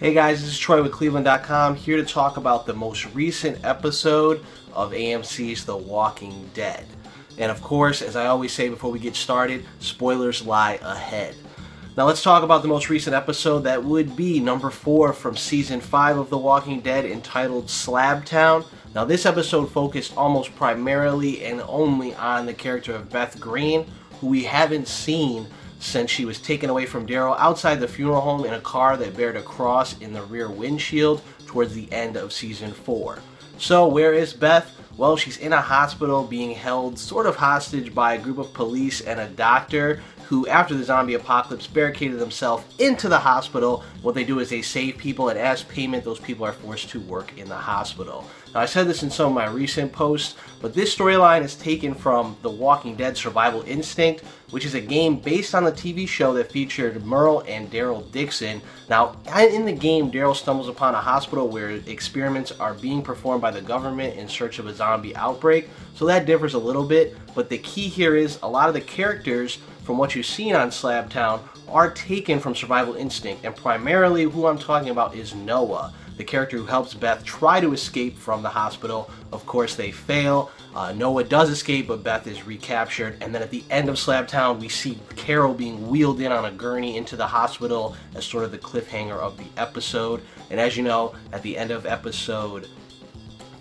Hey guys, this is Troy with cleveland.com, here to talk about the most recent episode of AMC's The Walking Dead. And of course, as I always say before we get started, spoilers lie ahead. Now let's talk about the most recent episode. That would be number 4 from Season 5 of The Walking Dead, entitled Slab Town. Now this episode focused almost primarily and only on the character of Beth Greene, who we haven't seen since she was taken away from Daryl outside the funeral home in a car that bared a cross in the rear windshield towards the end of Season 4. So where is Beth? Well, she's in a hospital being held sort of hostage by a group of police and a doctor who, after the zombie apocalypse, barricaded themselves into the hospital. What they do is they save people, and as payment, those people are forced to work in the hospital. Now, I said this in some of my recent posts, but this storyline is taken from The Walking Dead Survival Instinct, which is a game based on the TV show that featured Merle and Daryl Dixon. Now, in the game, Daryl stumbles upon a hospital where experiments are being performed by the government in search of a zombie outbreak, so that differs a little bit, but the key here is a lot of the characters from what you've seen on Slab Town are taken from Survival Instinct, and primarily who I'm talking about is Noah, the character who helps Beth try to escape from the hospital. Of course, they fail. Noah does escape, but Beth is recaptured. And then at the end of Slab Town, we see Carol being wheeled in on a gurney into the hospital as sort of the cliffhanger of the episode. And as you know, at the end of episode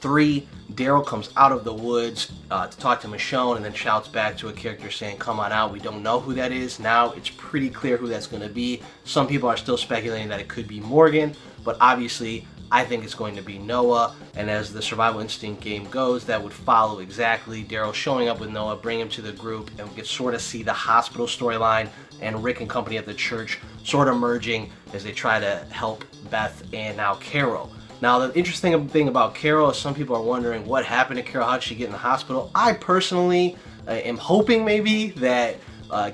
3, Daryl comes out of the woods to talk to Michonne, and then shouts back to a character saying, "Come on out." We don't know who that is. Now it's pretty clear who that's going to be. Some people are still speculating that it could be Morgan, but obviously I think it's going to be Noah. And as the Survival Instinct game goes, that would follow exactly Daryl showing up with Noah, bring him to the group, and we could sort of see the hospital storyline and Rick and company at the church sort of merging as they try to help Beth and now Carol. Now, the interesting thing about Carol is some people are wondering what happened to Carol. How did she get in the hospital? I personally am hoping maybe that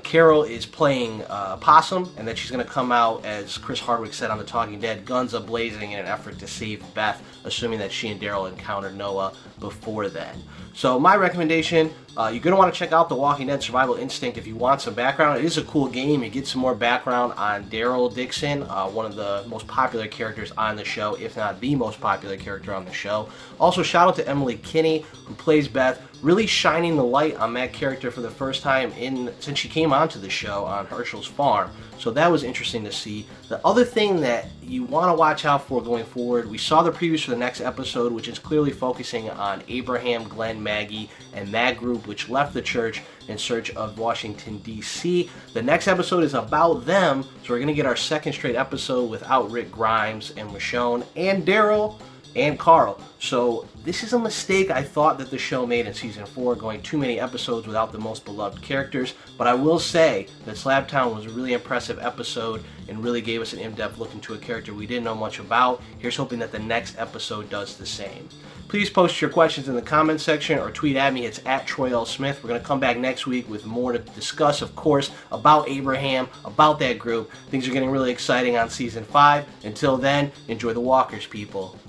Carol is playing Possum, and that she's going to come out, as Chris Hardwick said on The Talking Dead, guns a-blazing in an effort to save Beth, assuming that she and Daryl encountered Noah before then. So my recommendation, you're going to want to check out The Walking Dead Survival Instinct if you want some background. It is a cool game. You get some more background on Daryl Dixon, one of the most popular characters on the show, if not the most popular character on the show. Also, shout out to Emily Kinney, who plays Beth, really shining the light on that character for the first time since she came onto the show on Herschel's farm. So that was interesting to see. The other thing that you want to watch out for going forward, we saw the previews for the next episode, which is clearly focusing on Abraham, Glenn, Maggie, and that group which left the church in search of Washington, D.C. The next episode is about them, so we're going to get our second straight episode without Rick Grimes and Michonne and Daryl and Carl. So this is a mistake I thought that the show made in Season 4, going too many episodes without the most beloved characters, but I will say that Slab Town was a really impressive episode and really gave us an in-depth look into a character we didn't know much about. Here's hoping that the next episode does the same. Please post your questions in the comment section or tweet at me. It's at Troy L. Smith. We're going to come back next week with more to discuss, of course, about Abraham, about that group. Things are getting really exciting on Season 5. Until then, enjoy the walkers, people.